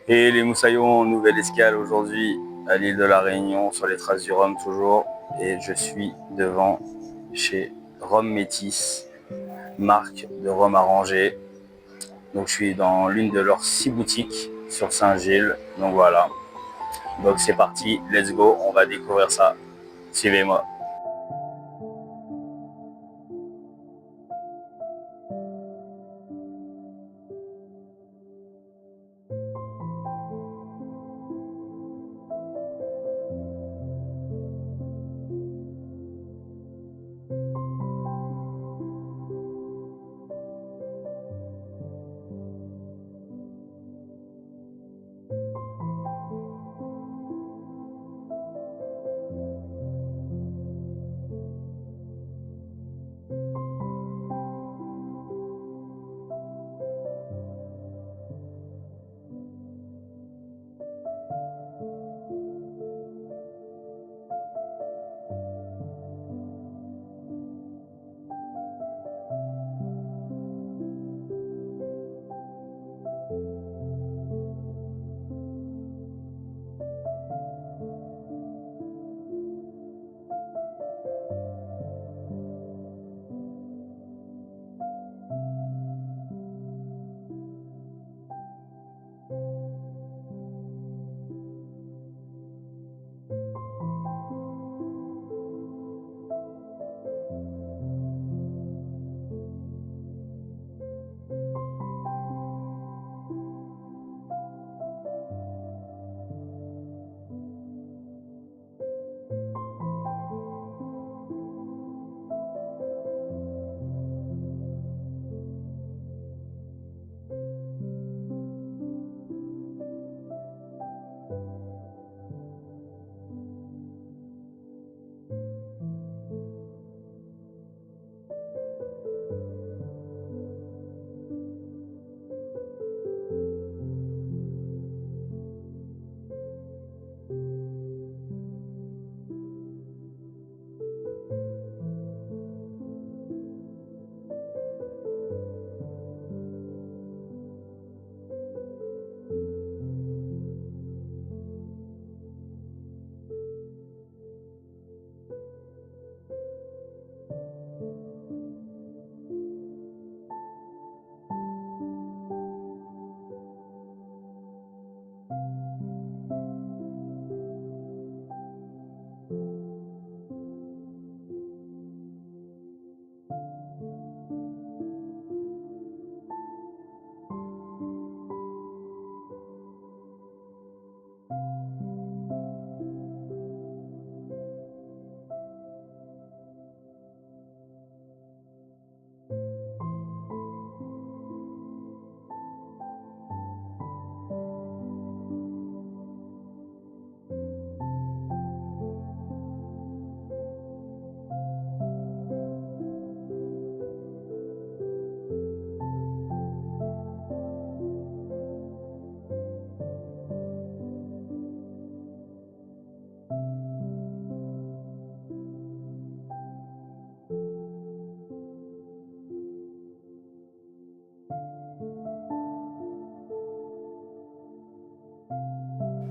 Et les moussaillons, nouvelle escale aujourd'hui à l'île de la Réunion, sur les traces du rhum toujours. Et je suis devant chez Rhum Métis, marque de rhum arrangé. Donc je suis dans l'une de leurs 6 boutiques sur Saint-Gilles. Donc voilà. Donc c'est parti, let's go, on va découvrir ça. Suivez-moi.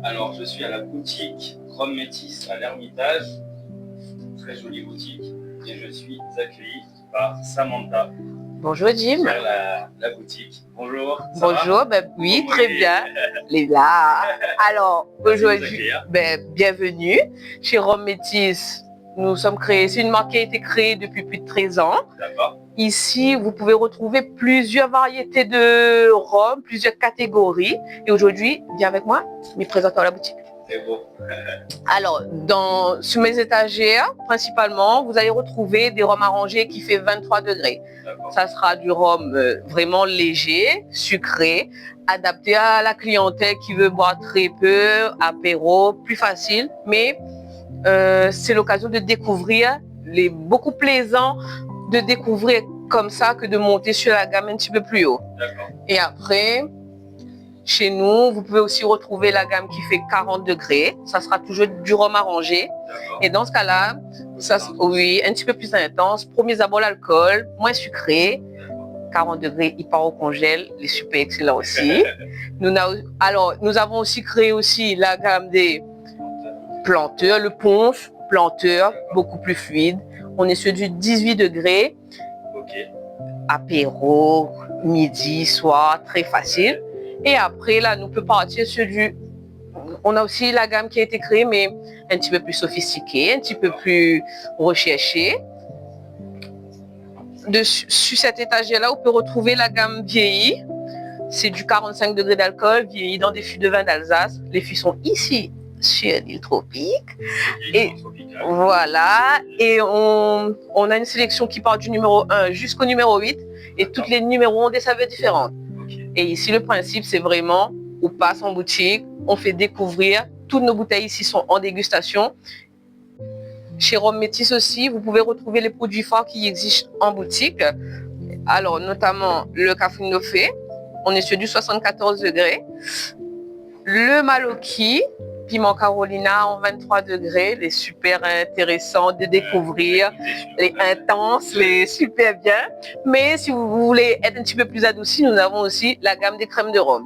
Alors, je suis à la boutique Rhum Métis à l'Ermitage, très jolie boutique, et je suis accueilli par Samantha. Bonjour Jim. La boutique. Bonjour. Bonjour, oui, comment très bien. Les là. Alors, aujourd'hui, bienvenue chez Rhum Métis. Nous sommes créés, c'est une marque qui a été créée depuis plus de 13 ans. D'accord. Ici, vous pouvez retrouver plusieurs variétés de rhum, plusieurs catégories. Et aujourd'hui, viens avec moi, me présente à la boutique. C'est beau. Alors, sur mes étagères, principalement, vous allez retrouver des rhums arrangés qui fait 23 degrés. Ça sera du rhum vraiment léger, sucré, adapté à la clientèle qui veut boire très peu, apéro, plus facile. Mais c'est l'occasion de découvrir, beaucoup plaisant de découvrir comme ça que de monter sur la gamme un petit peu plus haut. Et après, chez nous, vous pouvez aussi retrouver la gamme qui fait 40 degrés. Ça sera toujours du rhum arrangé. Et dans ce cas-là, oui, un petit peu plus intense. Premier abord, l'alcool, moins sucré. 40 degrés, il part au congèle, il est super excellent aussi. Nous avons aussi créé aussi la gamme des planteurs, le punch planteur, beaucoup plus fluide. On est sur du 18 degrés. Apéro, midi, soir, très facile. Et après, là, nous pouvons partir sur du... On a aussi la gamme qui a été créée, mais un petit peu plus sophistiquée, un petit peu plus recherchée. Sur cette étagère-là, on peut retrouver la gamme vieillie. C'est du 45 degrés d'alcool, vieilli dans des fûts de vin d'Alsace. Les fûts sont ici, sur l'île tropique. Et voilà. Et on a une sélection qui part du numéro 1 jusqu'au numéro 8. Et tous les numéros ont des saveurs différentes. Et ici, le principe, c'est vraiment, on passe en boutique, on fait découvrir. Toutes nos bouteilles ici sont en dégustation. Chez Rhum Métis aussi, vous pouvez retrouver les produits phares qui existent en boutique. Alors, notamment le Café, on est sur du 74 degrés. Le Maloki, piment Carolina en 23 degrés, les super intéressants de découvrir, les intenses, les super bien. Mais si vous voulez être un petit peu plus adouci, nous avons aussi la gamme des crèmes de rhum.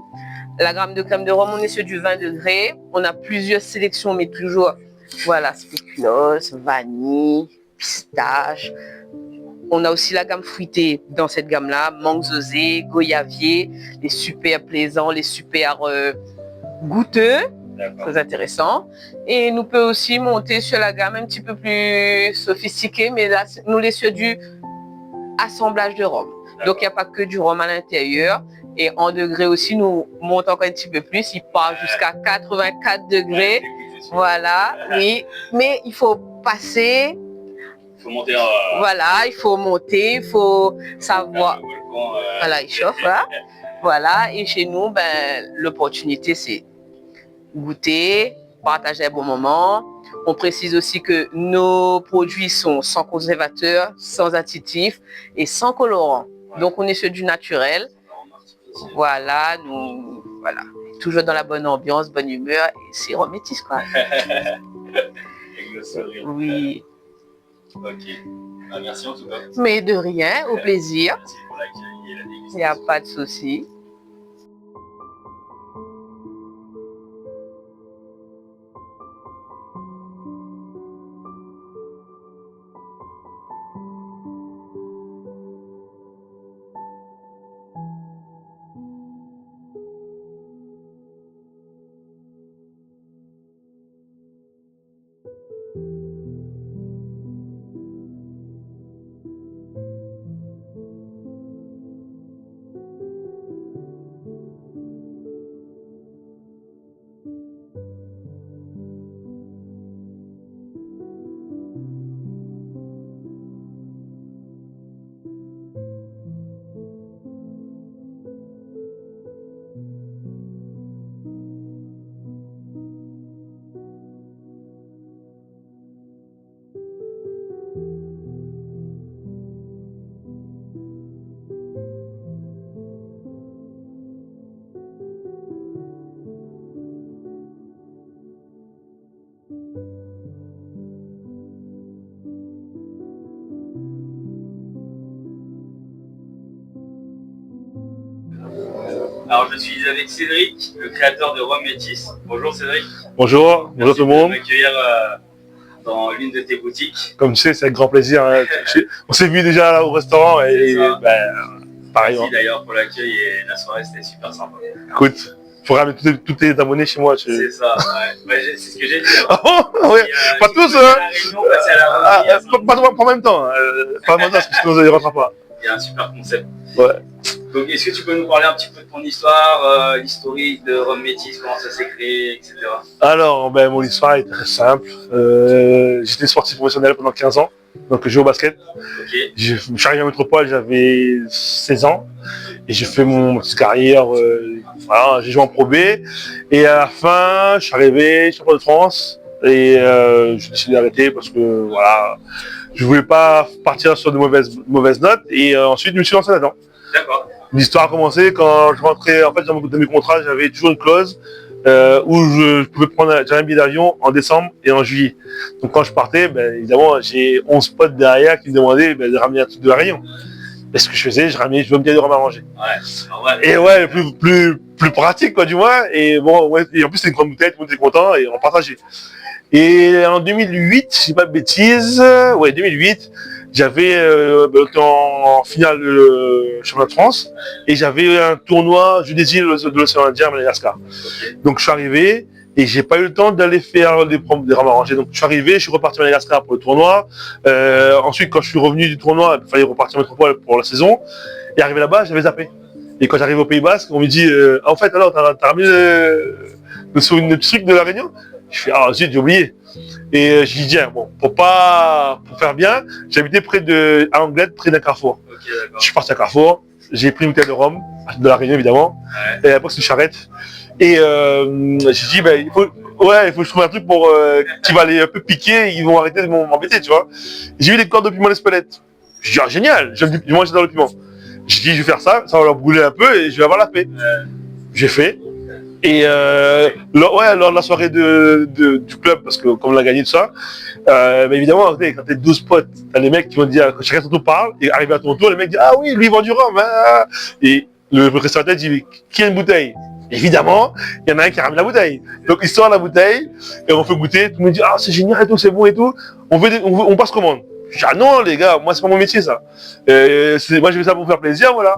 La gamme de crème de rhum, on est sur du 20 degrés. On a plusieurs sélections, mais toujours, voilà, spéculoos, vanille, pistache. On a aussi la gamme fruitée dans cette gamme-là, mangue rosé, goyavier, les super plaisants, les super goûteux, très intéressant. Et nous pouvons aussi monter sur la gamme un petit peu plus sophistiquée, mais là, nous les sur du assemblage de rhum. Donc, il n'y a pas que du rhum à l'intérieur. Et en degré aussi, nous montons encore un petit peu plus. Il part jusqu'à 84 degrés. Voilà, oui. Mais il faut passer... Il faut monter Voilà, il faut monter, il faut savoir. Voilà, il chauffe. Hein. Voilà, et chez nous, l'opportunité, c'est goûter, partager un bon moment. On précise aussi que nos produits sont sans conservateur, sans additifs et sans colorant. Donc, on est sur du naturel. Voilà, voilà, toujours dans la bonne ambiance, bonne humeur. Et c'est Rhum Métis, quoi. Oui. Ok. Merci en tout cas. Mais de rien, au plaisir. Merci pour l'accueil et la dégustation. Il n'y a pas de souci. Alors, je suis avec Cédric, le créateur de Rhum Métis. Bonjour Cédric. Bonjour, bonjour tout le monde. Merci de m'accueillir dans l'une de tes boutiques. Comme tu sais, c'est avec grand plaisir. Hein. On s'est vu déjà là, au restaurant et pareil. Merci d'ailleurs pour l'accueil et la soirée, c'était super sympa. Écoute, il faut ramener tous tes abonnés chez moi. C'est ça, ouais. C'est ce que j'ai dit. Ah bon ouais. Pas tous, hein. Pas en même temps. Pas en même temps, parce que sinon on ne les rentrera pas. Il y a un super concept. Ouais. Donc, est-ce que tu peux nous parler un petit peu de ton histoire, l'historique de Rhum Métis, comment ça s'est créé, etc. Alors, mon histoire est très simple. J'étais sportif professionnel pendant 15 ans, donc je joue au basket. Okay. Je suis arrivé en métropole, j'avais 16 ans, et j'ai fait mon petite carrière. Voilà, j'ai joué en Pro B, et à la fin, je suis arrivé champion de France, et j'ai décidé d'arrêter parce que voilà, je voulais pas partir sur de mauvaises notes, et ensuite je me suis lancé là-dedans. D'accord. L'histoire a commencé quand je rentrais, en fait, dans mes contrats, j'avais toujours une clause où je pouvais prendre un billet d'avion en décembre et en juillet. Donc quand je partais, évidemment, j'ai 11 potes derrière qui me demandaient de ramener un truc de la Réunion. Et ce que je faisais, je ramenais, je veux me dire de rhum arrangé. Ouais, c'est normal. Et ouais, plus pratique, quoi, du moins. Et bon, ouais, et en plus, c'est une grande bouteille, tout le monde était content et on partageait. Et en 2008, si je dis pas de bêtises, ouais, 2008, j'avais en finale championnat de France et j'avais un tournoi du désir de l'océan Indien à Madagascar. Ok. Donc je suis arrivé et j'ai pas eu le temps d'aller faire des rames arrangées. Donc je suis arrivé, je suis reparti à Madagascar pour le tournoi. Ensuite, quand je suis revenu du tournoi, il fallait repartir en métropole pour la saison. Et arrivé là-bas, j'avais zappé. Et quand j'arrive au Pays Basque, on me dit en fait alors t'as ramené le truc de la Réunion. Je fais ah zut, j'ai oublié. Et je dis tiens bon pour faire bien, j'habitais à Anglette, près d'un carrefour. Ok, d'accord. Je suis parti à Carrefour, j'ai pris une bouteille de rhum, de la Réunion évidemment, Ouais. et après c'est une charrette. Et j'ai dit il faut que je trouve un truc pour qui va les un peu piquer, ils vont arrêter de m'embêter, tu vois. J'ai vu des cordes de piment d'Espelette. Je dis ah génial, moi j'adore le piment. J'ai dit je vais faire ça, ça va leur brûler un peu et je vais avoir la paix. J'ai fait. Et lors de la soirée du club, parce que comme on l'a gagné tout ça, mais évidemment, quand t'es 12 potes, t'as les mecs qui vont dire, chacun son tour parle, et arrivé à ton tour, les mecs disent, ah oui, lui il vend du rhum, hein. Et le restaurateur dit, qui a une bouteille? Évidemment, il y en a un qui ramène la bouteille. Donc il sort la bouteille, et on fait goûter, tout le monde dit, ah c'est génial et tout, c'est bon et tout, on passe commande. Je dis, ah non les gars, moi c'est pas mon métier ça. Moi j'ai fait ça pour me faire plaisir, voilà.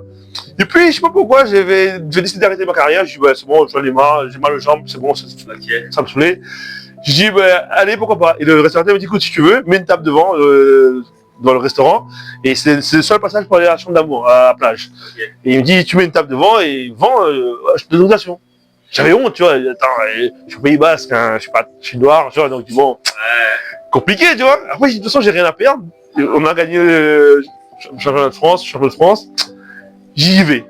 Et puis, je sais pas pourquoi, j'ai décidé d'arrêter ma carrière. Je dis, ouais, c'est bon, j'en ai marre, j'ai mal aux jambes, c'est bon, ça me saoulait. Je dis, bah, allez, pourquoi pas. Et le restaurateur me dit, écoute, si tu veux, mets une table devant, dans le restaurant. Et c'est le seul passage pour aller à la chambre d'amour, à la plage. Okay. Et il me dit, tu mets une table devant et vends, je te donne une notation. J'avais honte, tu vois. Attends, je suis au Pays Basque, hein, je suis noir, tu vois, donc bon, compliqué, tu vois. Après, de toute façon, j'ai rien à perdre. On a gagné le championnat de France. J'y vais.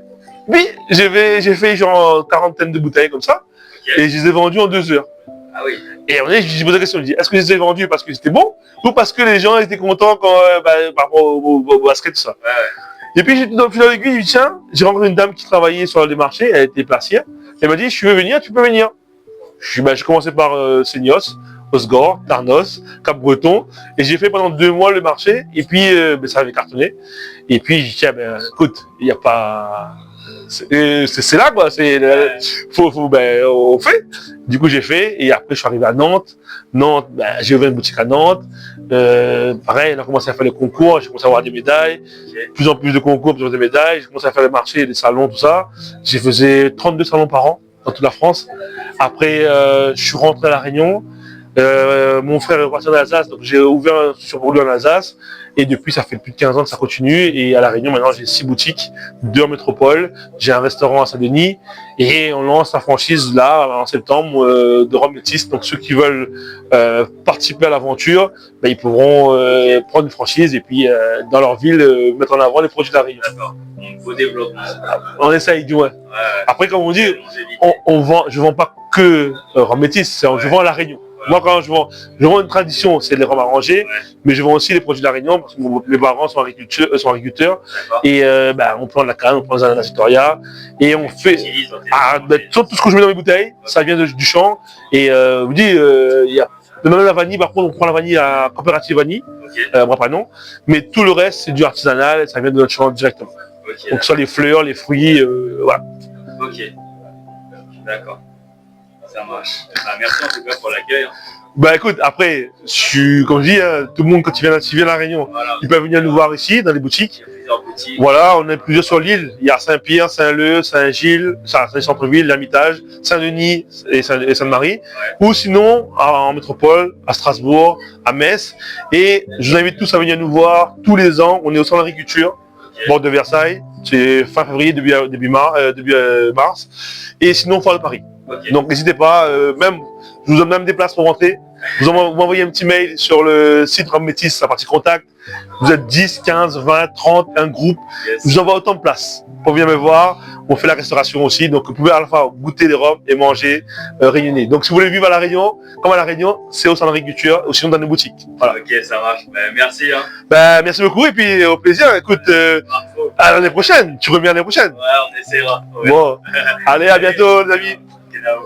Oui, j'ai fait genre quarantaine de bouteilles comme ça, okay. Et je les ai vendues en 2 heures. Ah oui. Et on est, je me pose la question, je dis, est-ce que je les ai vendues parce que c'était bon, ou parce que les gens étaient contents quand, par rapport au basket, tout ça. Ouais. Et puis j'étais dans le fil avec lui, je dis, tiens, j'ai rencontré une dame qui travaillait sur les marchés, elle était placière, elle m'a dit, je veux venir, tu peux venir. J'ai commencé par Seignos, Osgore, Tarnos, Cap-Breton, et j'ai fait pendant 2 mois le marché, et puis ça avait cartonné. Et puis j'ai dit, tiens, écoute, il n'y a pas... C'est là, quoi, on fait. Du coup, j'ai fait, et après, je suis arrivé à Nantes. Nantes, j'ai ouvert une boutique à Nantes. Pareil, on a commencé à faire les concours, j'ai commencé à avoir des médailles. Plus en plus de concours, plus en plus de médailles. J'ai commencé à faire les marchés, les salons, tout ça. J'ai faisais 32 salons par an, dans toute la France. Après, je suis rentré à La Réunion. Mon frère est reparti en Alsace, donc j'ai ouvert un sur Bordeaux en Alsace, et depuis ça fait plus de 15 ans que ça continue, et à La Réunion maintenant j'ai 6 boutiques, 2 en métropole, j'ai un restaurant à Saint-Denis, et on lance la franchise là en septembre de Rhum Métis. Donc ceux qui veulent participer à l'aventure, ils pourront prendre une franchise et puis dans leur ville mettre en avant les produits de La Réunion. D'accord. Au développement. On essaye du moins. Après comme on dit, je vends pas que Rhum Métis, je vends à La Réunion. Moi, quand je vends une tradition, c'est les rhums arrangés, mais je vends aussi les produits de La Réunion, parce que mes parents sont agriculteurs, et on plante la canne, on plante la Victoria, et on fait tout ce que je mets dans mes bouteilles, ça vient du champ, et vous dites, il y a même la vanille, par contre, on prend la vanille à Coopérative Vanille, moi pas non, mais tout le reste, c'est du artisanal, ça vient de notre champ directement. Donc, que ce soit les fleurs, les fruits, voilà. Ok, d'accord. Ça marche. Merci en tout cas pour l'accueil. Écoute, après, comme je dis, tout le monde quand il vient à La Réunion, voilà, il peut venir nous voir ici, dans les boutiques. Il y a plusieurs boutiques. Voilà, on est plusieurs sur l'île. Il y a Saint-Pierre, Saint-Leu, Saint-Gilles, Saint-Centreville, l'Hermitage, Saint-Denis et Sainte-Marie. Ouais. Ou sinon, en métropole, à Strasbourg, à Metz. Et je vous invite tous à venir nous voir tous les ans. On est au centre d'agriculture, bord de Versailles. C'est fin février, début mars. Et sinon, Foire de Paris. Okay. Donc n'hésitez pas, je vous donne même des places pour rentrer. Vous m'envoyez un petit mail sur le site Rhum Métis, la partie contact. Vous êtes 10, 15, 20, 30, un groupe. Yes. Je vous envoie autant de places pour venir me voir. On fait la restauration aussi, donc vous pouvez à la fois goûter des rhums et manger réunionnais. Donc si vous voulez vivre à La Réunion, comme à La Réunion, c'est au centre d'agriculture ou sinon dans nos boutiques. Voilà. Ok, ça marche. Merci. Merci beaucoup et puis au plaisir. Écoute, à l'année prochaine. Tu reviens l'année prochaine. Ouais, on essaiera. Ouais. Bon, allez, à bientôt les amis. Genau.